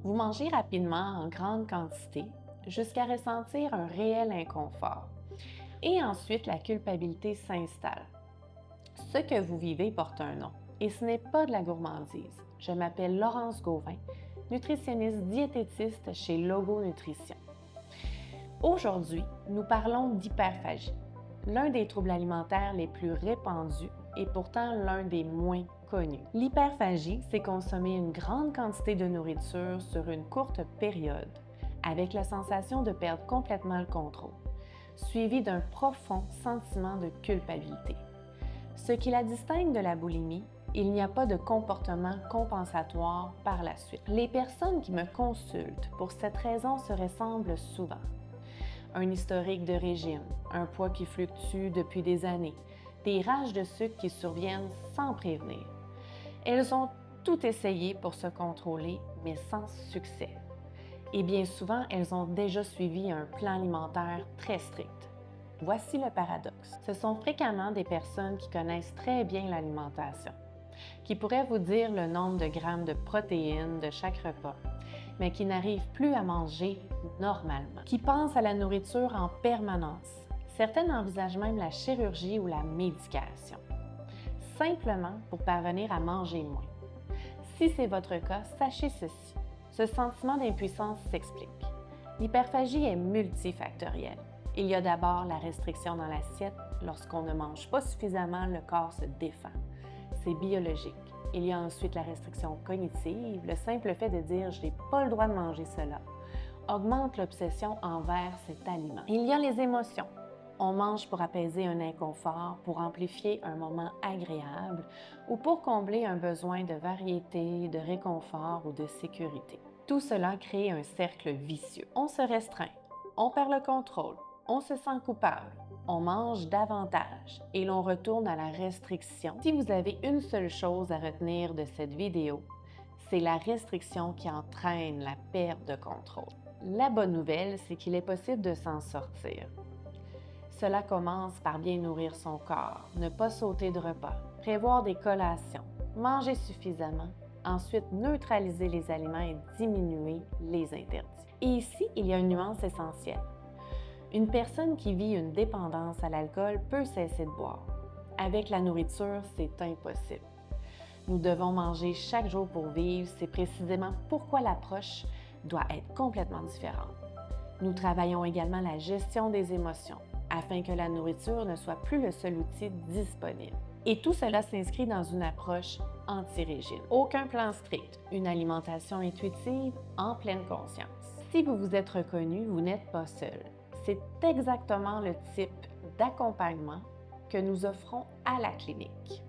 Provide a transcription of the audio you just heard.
Vous mangez rapidement en grande quantité jusqu'à ressentir un réel inconfort. Et ensuite, la culpabilité s'installe. Ce que vous vivez porte un nom et ce n'est pas de la gourmandise. Je m'appelle Laurence Gauvin, nutritionniste diététiste chez Logo Nutrition. Aujourd'hui, nous parlons d'hyperphagie, l'un des troubles alimentaires les plus répandus et pourtant l'un des moins connus. L'hyperphagie, c'est consommer une grande quantité de nourriture sur une courte période, avec la sensation de perdre complètement le contrôle, suivi d'un profond sentiment de culpabilité. Ce qui la distingue de la boulimie, il n'y a pas de comportement compensatoire par la suite. Les personnes qui me consultent pour cette raison se ressemblent souvent. Un historique de régime, un poids qui fluctue depuis des années, des rages de sucre qui surviennent sans prévenir. Elles ont tout essayé pour se contrôler, mais sans succès. Et bien souvent, elles ont déjà suivi un plan alimentaire très strict. Voici le paradoxe. Ce sont fréquemment des personnes qui connaissent très bien l'alimentation, qui pourraient vous dire le nombre de grammes de protéines de chaque repas, mais qui n'arrivent plus à manger normalement, qui pensent à la nourriture en permanence. Certaines envisagent même la chirurgie ou la médication, simplement pour parvenir à manger moins. Si c'est votre cas, sachez ceci. Ce sentiment d'impuissance s'explique. L'hyperphagie est multifactorielle. Il y a d'abord la restriction dans l'assiette. Lorsqu'on ne mange pas suffisamment, le corps se défend. C'est biologique. Il y a ensuite la restriction cognitive. Le simple fait de dire « je n'ai pas le droit de manger cela » augmente l'obsession envers cet aliment. Il y a les émotions. On mange pour apaiser un inconfort, pour amplifier un moment agréable ou pour combler un besoin de variété, de réconfort ou de sécurité. Tout cela crée un cercle vicieux. On se restreint, on perd le contrôle, on se sent coupable, on mange davantage et l'on retourne à la restriction. Si vous avez une seule chose à retenir de cette vidéo, c'est la restriction qui entraîne la perte de contrôle. La bonne nouvelle, c'est qu'il est possible de s'en sortir. Cela commence par bien nourrir son corps, ne pas sauter de repas, prévoir des collations, manger suffisamment, ensuite neutraliser les aliments et diminuer les interdits. Et ici, il y a une nuance essentielle. Une personne qui vit une dépendance à l'alcool peut cesser de boire. Avec la nourriture, c'est impossible. Nous devons manger chaque jour pour vivre, c'est précisément pourquoi l'approche doit être complètement différente. Nous travaillons également la gestion des émotions, afin que la nourriture ne soit plus le seul outil disponible. Et tout cela s'inscrit dans une approche anti-régime. Aucun plan strict, une alimentation intuitive en pleine conscience. Si vous vous êtes reconnu, vous n'êtes pas seul. C'est exactement le type d'accompagnement que nous offrons à la clinique.